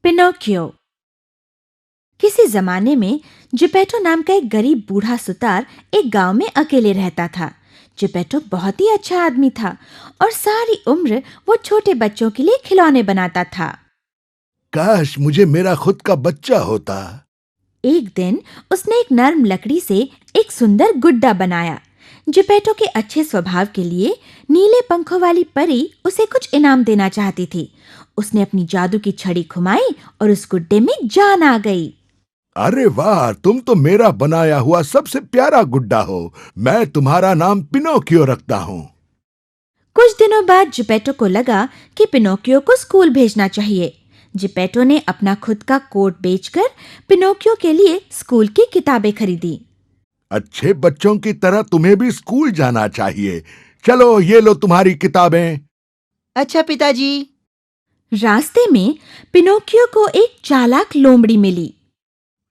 Pinocchio. किसी जमाने में जिपेटो नाम का एक गरीब बूढ़ा सुतार एक गांव में अकेले रहता था। जिपेटो बहुत ही अच्छा आदमी था और सारी उम्र वो छोटे बच्चों के लिए खिलौने बनाता था। काश मुझे मेरा खुद का बच्चा होता। एक दिन उसने एक नर्म लकड़ी से एक सुंदर गुड्डा बनाया। जिपेटो के अच्छे स्वभाव के लिए नीले पंखों वाली परी उसे कुछ इनाम देना चाहती थी। उसने अपनी जादू की छड़ी घुमाई और उस गुड्डे में जान आ गई। अरे वाह, तुम तो मेरा बनाया हुआ सबसे प्यारा गुड्डा हो। मैं तुम्हारा नाम पिनोकियो रखता हूँ। कुछ दिनों बाद जिपेटो को लगा कि पिनोकियो को स्कूल भेजना चाहिए। जिपेटो ने अपना खुद का कोट बेचकर पिनोकियो के लिए स्कूल की किताबें खरीदी। अच्छे बच्चों की तरह तुम्हें भी स्कूल जाना चाहिए। चलो, ये लो तुम्हारी किताबें। अच्छा पिताजी। रास्ते में पिनोकियो को एक चालाक लोमड़ी मिली।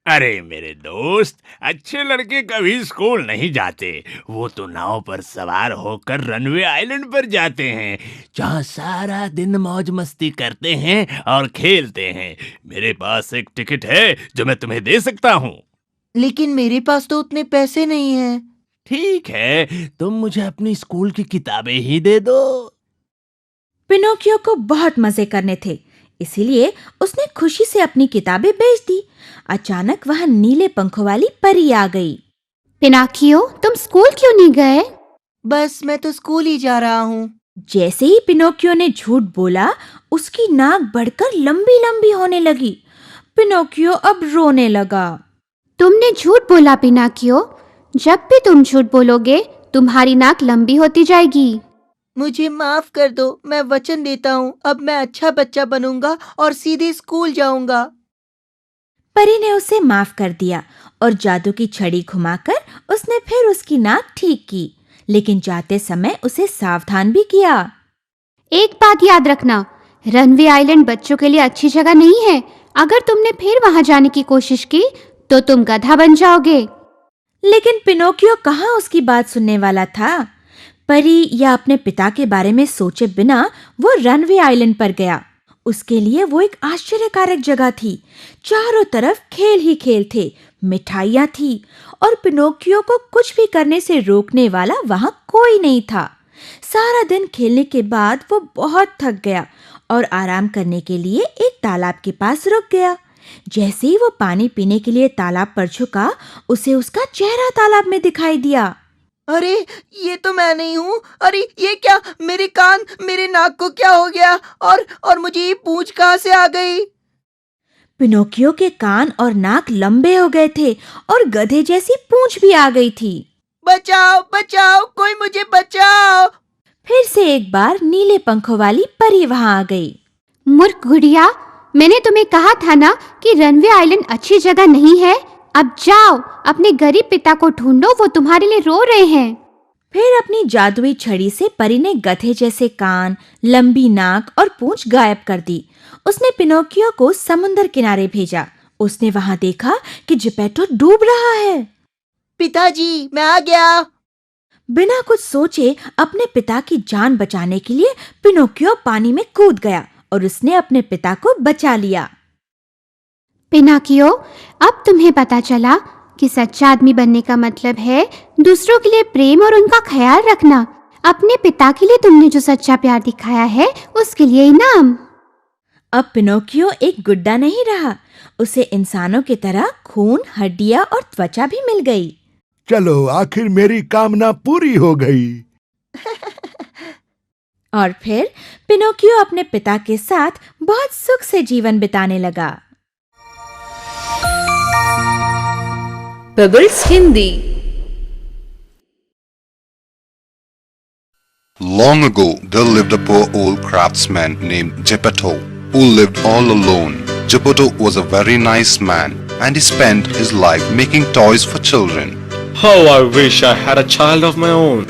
अरे मेरे दोस्त, अच्छे लड़के कभी स्कूल नहीं जाते। वो तो नाव पर सवार होकर रनवे आइलैंड पर जाते हैं, जहाँ सारा दिन मौज मस्ती करते हैं और खेलते हैं। मेरे पास एक टिकट है जो मैं तुम्हें दे सकता हूँ। लेकिन मेरे पास तो उतने पैसे नहीं हैं। ठीक है, तुम मुझे अपनी स्कूल की किताबें ही दे दो। पिनोकियो को बहुत मजे करने थे, इसीलिए उसने खुशी से अपनी किताबें बेच दी। अचानक वहां नीले पंखों वाली परी आ गई। पिनोकियो, तुम स्कूल क्यों नहीं गए? बस मैं तो स्कूल ही जा रहा हूँ। जैसे ही पिनोकियो ने झूठ बोला, उसकी नाक बढ़कर लंबी लंबी होने लगी। पिनोकियो अब रोने लगा। तुमने झूठ बोला पिनोकियो। जब भी तुम झूठ बोलोगे, तुम्हारी नाक लंबी होती जाएगी। मुझे माफ कर दो। मैं वचन देता हूँ, अब मैं अच्छा बच्चा बनूंगा और सीधे स्कूल जाऊंगा। परी ने उसे माफ कर दिया और जादू की छड़ी घुमाकर उसने फिर उसकी नाक ठीक की, लेकिन जाते समय उसे सावधान भी किया। एक बात याद रखना, रनवे आइलैंड बच्चों के लिए अच्छी जगह नहीं है। अगर तुमने फिर वहां जाने की कोशिश की तो तुम गधा बन जाओगे। लेकिन पिनोकियो कहाँ उसकी बात सुनने वाला था। परी या अपने पिता के बारे में सोचे बिना वो रनवे आइलैंड पर गया। उसके लिए वो एक आश्चर्यकारक जगह थी। चारों तरफ खेल ही खेल थे, मिठाइयाँ थी और पिनोकियो को कुछ भी करने से रोकने वाला वहां कोई नहीं था। सारा दिन खेलने के बाद वो बहुत थक गया और आराम करने के लिए एक तालाब के पास रुक गया। जैसे ही वो पानी पीने के लिए तालाब पर झुका, उसे उसका चेहरा तालाब में दिखाई दिया। अरे ये तो मैं नहीं हूँ। अरे ये क्या, मेरे कान, मेरे नाक को क्या हो गया? और मुझे ये पूंछ कहाँ से आ गई? पिनोकियो के कान और नाक लंबे हो गए थे और गधे जैसी पूंछ भी आ गई थी। बचाओ बचाओ, कोई मुझे बचाओ। फिर से एक बार नीले पंखों वाली परी वहां आ गई। मूर्ख गुड़िया, मैंने तुम्हें कहा था ना कि रनवे आइलैंड अच्छी जगह नहीं है। अब जाओ, अपने गरीब पिता को ढूंढो, वो तुम्हारे लिए रो रहे हैं। फिर अपनी जादुई छड़ी से परी ने गधे जैसे कान, लंबी नाक और पूंछ गायब कर दी। उसने पिनोकियो को समुंदर किनारे भेजा। उसने वहां देखा कि जिपेटो डूब रहा है। पिताजी, मैं आ गया। बिना कुछ सोचे अपने पिता की जान बचाने के लिए पिनोकियो पानी में कूद गया और उसने अपने पिता को बचा लिया। पिनोकियो, अब तुम्हें पता चला कि सच्चा आदमी बनने का मतलब है दूसरों के लिए प्रेम और उनका ख्याल रखना। अपने पिता के लिए तुमने जो सच्चा प्यार दिखाया है, उसके लिए इनाम। अब पिनोकियो एक गुड्डा नहीं रहा, उसे इंसानों की तरह खून, हड्डियां और त्वचा भी मिल गई। चलो, आखिर मेरी कामना पूरी हो गई। और फिर पिनोकियो अपने पिता के साथ बहुत सुख से जीवन बिताने लगा। Pebbles Hindi. Long ago, there lived a poor old craftsman named Geppetto, who lived all alone. Geppetto was a very nice man, and he spent his life making toys for children. How I wish I had a child of my own.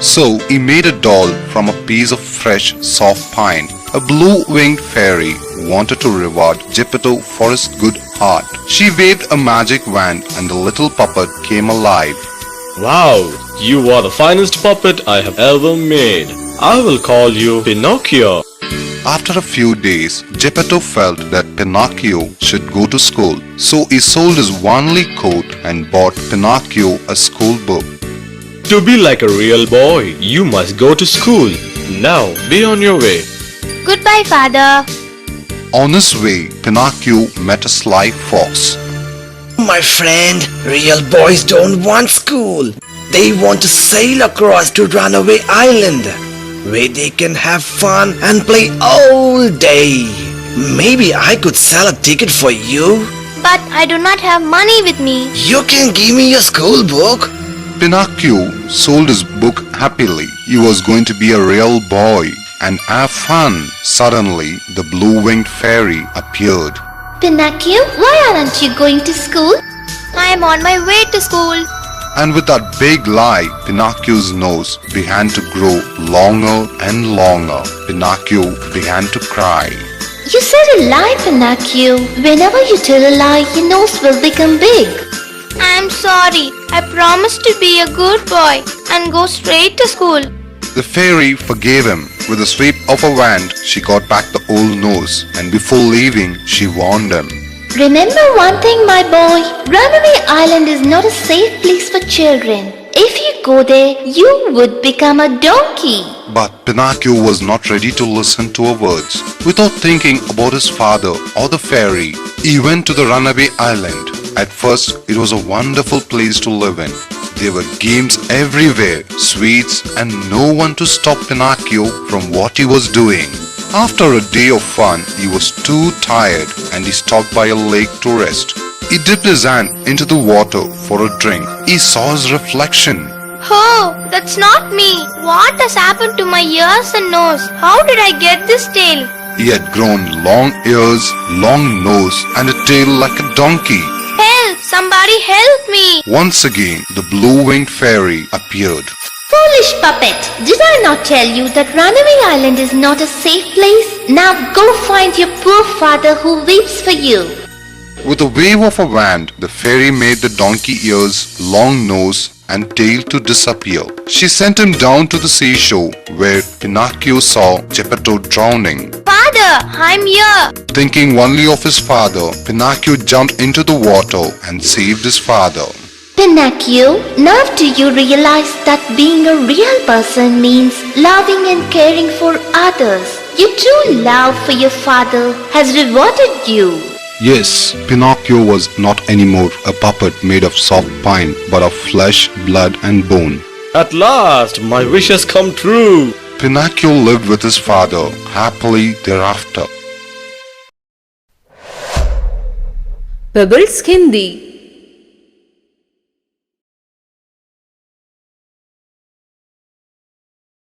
So he made a doll from a piece of fresh, soft pine. A blue-winged fairy wanted to reward Geppetto for his good heart. She waved a magic wand and the little puppet came alive. Wow, you are the finest puppet I have ever made. I will call you Pinocchio. After a few days, Geppetto felt that Pinocchio should go to school. So he sold his only coat and bought Pinocchio a school book. To be like a real boy, you must go to school. Now be on your way. Goodbye, father. On his way, Pinocchio met a sly fox. My friend, real boys don't want school. They want to sail across to Runaway Island, where they can have fun and play all day. Maybe I could sell a ticket for you. But I do not have money with me. You can give me your school book. Pinocchio sold his book happily. He was going to be a real boy and have fun. Suddenly, the blue-winged fairy appeared. Pinocchio, why aren't you going to school? I am on my way to school. And with that big lie, Pinocchio's nose began to grow longer and longer. Pinocchio began to cry. You said a lie, Pinocchio. Whenever you tell a lie, your nose will become big. I'm sorry. I promised to be a good boy and go straight to school. The fairy forgave him. With a sweep of a wand, she got back the old nose, and before leaving, she warned him. Remember one thing, my boy. Runaway Island is not a safe place for children. If you go there, you would become a donkey. But Pinocchio was not ready to listen to her words. Without thinking about his father or the fairy, he went to the Runaway Island. At first, it was a wonderful place to live in. There were games everywhere, sweets, and no one to stop Pinocchio from what he was doing. After a day of fun, he was too tired and he stopped by a lake to rest. He dipped his hand into the water for a drink. He saw his reflection. Oh, that's not me. What has happened to my ears and nose? How did I get this tail? He had grown long ears, long nose, and a tail like a donkey. Help! Somebody help me! Once again, the blue-winged fairy appeared. Foolish puppet! Did I not tell you that Runaway Island is not a safe place? Now go find your poor father who weeps for you. With a wave of a wand, the fairy made the donkey ears, long nose, and tail to disappear. She sent him down to the seashore, where Pinocchio saw Geppetto drowning. Father, I'm here! Thinking only of his father, Pinocchio jumped into the water and saved his father. Pinocchio, now do you realize that being a real person means loving and caring for others? Your true love for your father has rewarded you. Yes, Pinocchio was not anymore a puppet made of soft pine, but of flesh, blood, and bone. At last, my wish has come true. Pinocchio lived with his father happily thereafter. Pebbles Hindi